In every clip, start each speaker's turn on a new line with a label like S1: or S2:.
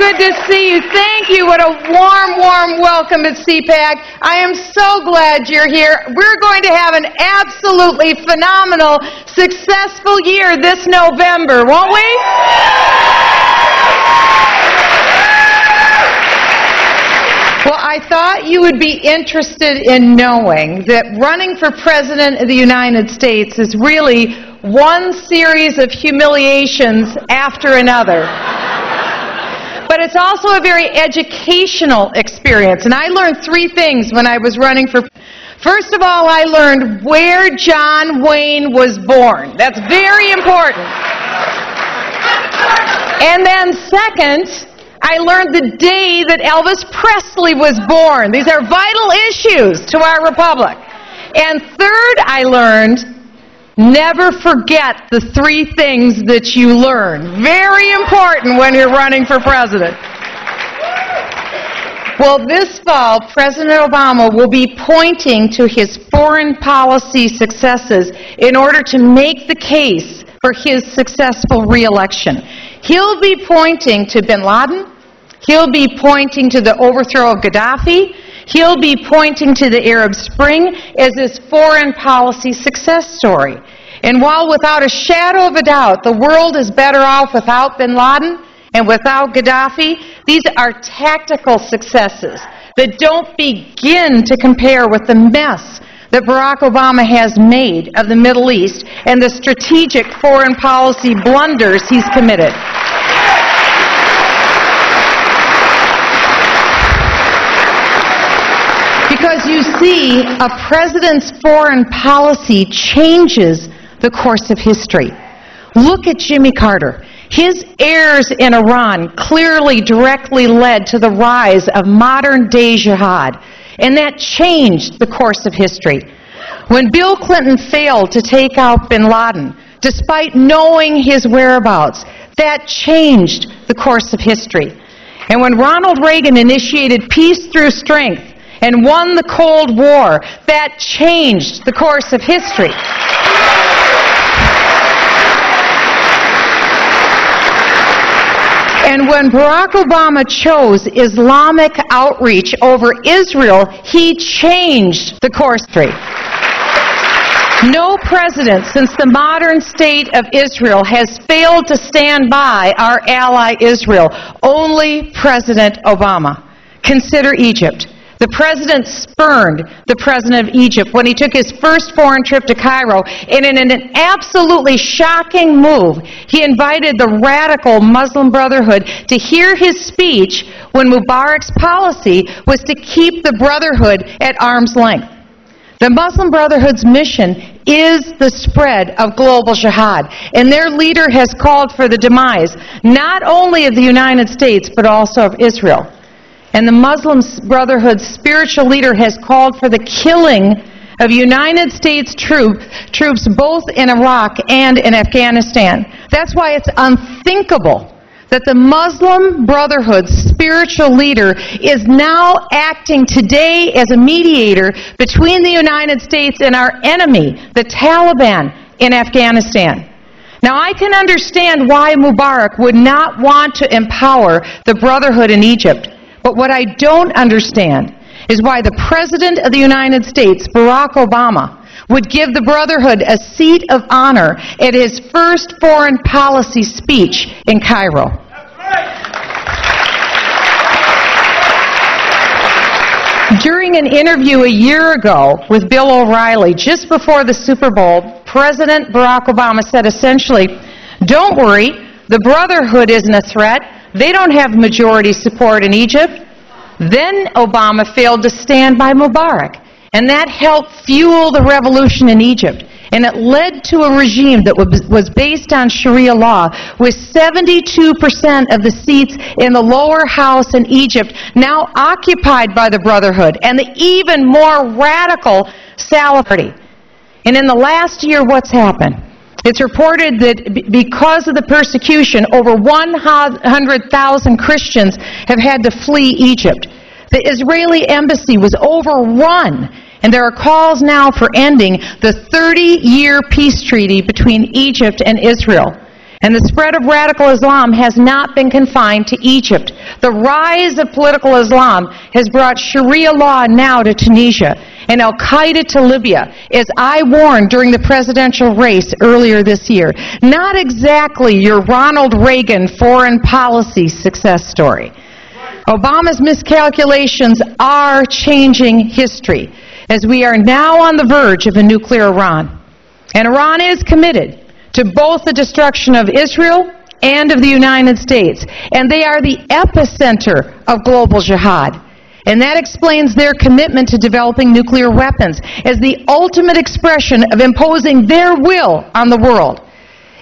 S1: good to see you. Thank you. What a warm, warm welcome at CPAC. I am so glad you're here. We're going to have an absolutely phenomenal, successful year this November, won't we? Well, I thought you would be interested in knowing that running for President of the United States is really one series of humiliations after another. But it's also a very educational experience. And I learned three things when I was running for... First of all, I learned where John Wayne was born. That's very important. And then second, I learned the day that Elvis Presley was born. These are vital issues to our republic. And third, I learned, never forget the three things that you learn. Very important when you're running for president. Well, this fall, President Obama will be pointing to his foreign policy successes in order to make the case for his successful re-election. He'll be pointing to bin Laden. He'll be pointing to the overthrow of Gaddafi. He'll be pointing to the Arab Spring as his foreign policy success story. And while without a shadow of a doubt the world is better off without bin Laden and without Gaddafi, these are tactical successes that don't begin to compare with the mess that Barack Obama has made of the Middle East and the strategic foreign policy blunders he's committed. Because you see, a president's foreign policy changes the course of history. Look at Jimmy Carter. His errors in Iran clearly directly led to the rise of modern-day jihad, and that changed the course of history. When Bill Clinton failed to take out bin Laden, despite knowing his whereabouts, that changed the course of history. And when Ronald Reagan initiated peace through strength and won the Cold War, that changed the course of history. And when Barack Obama chose Islamic outreach over Israel, he changed the course of history. No president since the modern state of Israel has failed to stand by our ally Israel. Only President Obama. Consider Egypt. The president spurned the president of Egypt when he took his first foreign trip to Cairo, and in an absolutely shocking move, he invited the radical Muslim Brotherhood to hear his speech when Mubarak's policy was to keep the Brotherhood at arm's length. The Muslim Brotherhood's mission is the spread of global jihad, and their leader has called for the demise not only of the United States but also of Israel. And the Muslim Brotherhood's spiritual leader has called for the killing of United States troops both in Iraq and in Afghanistan. That's why it's unthinkable that the Muslim Brotherhood's spiritual leader is now acting today as a mediator between the United States and our enemy, the Taliban, in Afghanistan. Now, I can understand why Mubarak would not want to empower the Brotherhood in Egypt. But what I don't understand is why the President of the United States, Barack Obama, would give the Brotherhood a seat of honor at his first foreign policy speech in Cairo. During an interview a year ago with Bill O'Reilly, just before the Super Bowl, President Barack Obama said essentially, "Don't worry, the Brotherhood isn't a threat. They don't have majority support in Egypt." Then Obama failed to stand by Mubarak, and that helped fuel the revolution in Egypt. And it led to a regime that was based on Sharia law, with 72% of the seats in the lower house in Egypt now occupied by the Brotherhood and the even more radical Salafist Party. And in the last year, what's happened? It's reported that because of the persecution, over 100,000 Christians have had to flee Egypt. The Israeli embassy was overrun, and there are calls now for ending the 30-year peace treaty between Egypt and Israel. And the spread of radical Islam has not been confined to Egypt. The rise of political Islam has brought Sharia law now to Tunisia and Al-Qaeda to Libya, as I warned during the presidential race earlier this year. Not exactly your Ronald Reagan foreign policy success story. Obama's miscalculations are changing history, as we are now on the verge of a nuclear Iran. And Iran is committed to both the destruction of Israel and of the United States. And they are the epicenter of global jihad. And that explains their commitment to developing nuclear weapons as the ultimate expression of imposing their will on the world.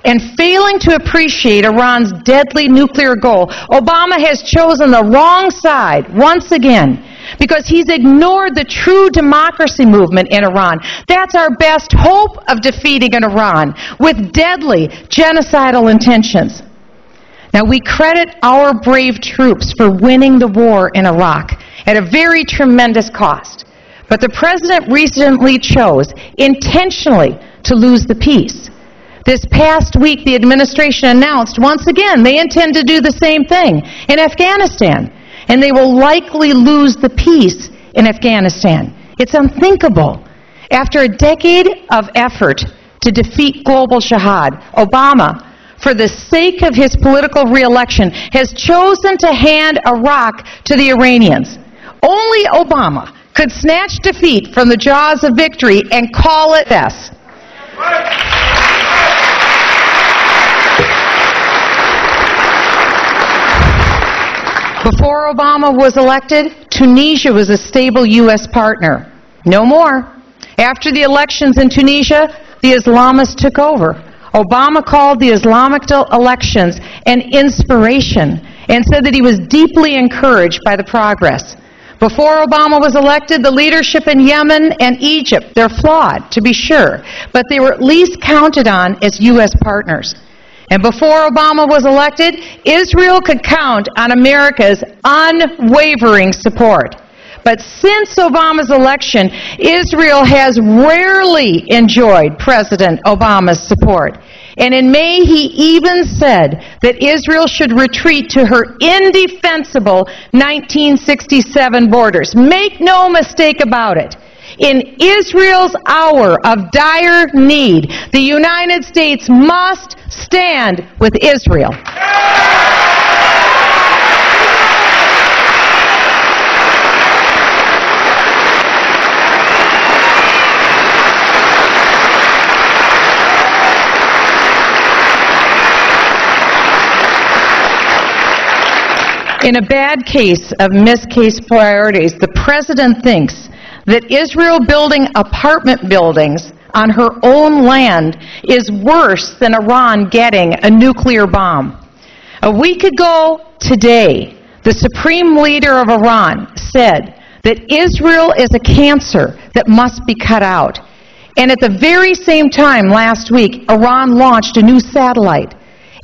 S1: And failing to appreciate Iran's deadly nuclear goal, Obama has chosen the wrong side once again, because he's ignored the true democracy movement in Iran. That's our best hope of defeating an Iran with deadly genocidal intentions. Now, we credit our brave troops for winning the war in Iraq at a very tremendous cost. But the president recently chose intentionally to lose the peace. This past week, the administration announced once again they intend to do the same thing in Afghanistan. And they will likely lose the peace in Afghanistan. It's unthinkable. After a decade of effort to defeat global jihad, Obama, for the sake of his political re-election, has chosen to hand Iraq to the Iranians. Only Obama could snatch defeat from the jaws of victory and call it this. Before Obama was elected, Tunisia was a stable U.S. partner. No more. After the elections in Tunisia, the Islamists took over. Obama called the Islamic elections an inspiration and said that he was deeply encouraged by the progress. Before Obama was elected, the leadership in Yemen and Egypt, they're flawed, to be sure, but they were at least counted on as U.S. partners. And before Obama was elected, Israel could count on America's unwavering support. But since Obama's election, Israel has rarely enjoyed President Obama's support. And in May, he even said that Israel should retreat to her indefensible 1967 borders. Make no mistake about it. In Israel's hour of dire need, the United States must stand with Israel. In a bad case of miscast priorities, the president thinks that Israel building apartment buildings on her own land is worse than Iran getting a nuclear bomb. A week ago today, the supreme leader of Iran said that Israel is a cancer that must be cut out. And at the very same time last week, Iran launched a new satellite.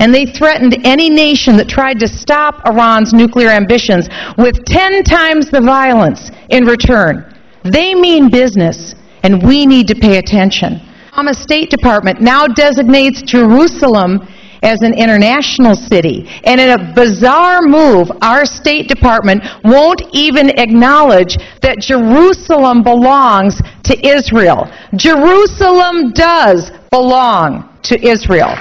S1: And they threatened any nation that tried to stop Iran's nuclear ambitions with 10 times the violence in return. They mean business, and we need to pay attention. Obama's State Department now designates Jerusalem as an international city. And in a bizarre move, our State Department won't even acknowledge that Jerusalem belongs to Israel. Jerusalem does belong to Israel.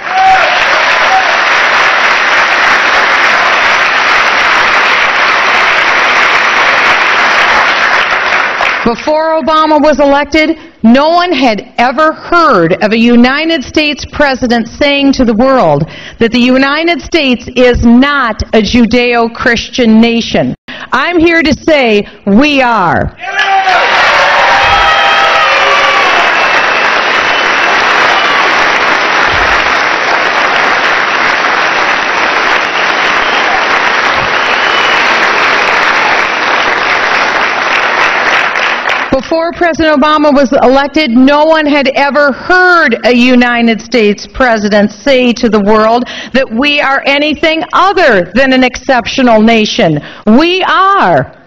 S1: Before Obama was elected, no one had ever heard of a United States president saying to the world that the United States is not a Judeo-Christian nation. I'm here to say we are. Before President Obama was elected, no one had ever heard a United States president say to the world that we are anything other than an exceptional nation. We are.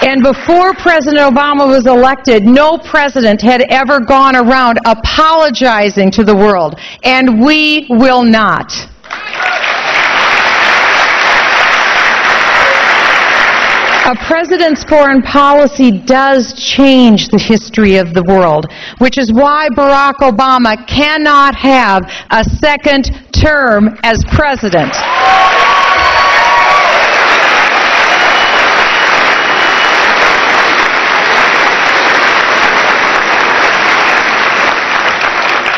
S1: And before President Obama was elected, no president had ever gone around apologizing to the world. And we will not. A president's foreign policy does change the history of the world, which is why Barack Obama cannot have a second term as president.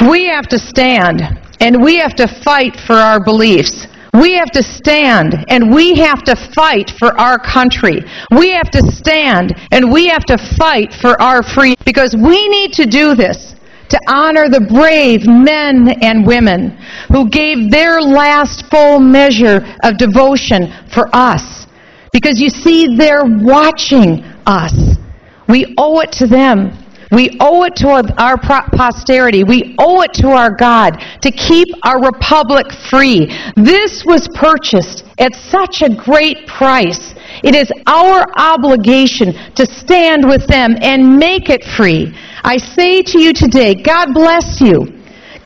S1: We have to stand, and we have to fight for our beliefs. We have to stand, and we have to fight for our country. We have to stand, and we have to fight for our freedom, because we need to do this to honor the brave men and women who gave their last full measure of devotion for us. Because you see, they're watching us. We owe it to them. We owe it to our posterity. We owe it to our God to keep our republic free. This was purchased at such a great price. It is our obligation to stand with them and make it free. I say to you today, God bless you.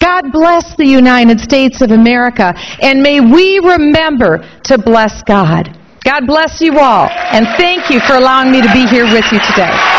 S1: God bless the United States of America, and may we remember to bless God. God bless you all, and thank you for allowing me to be here with you today.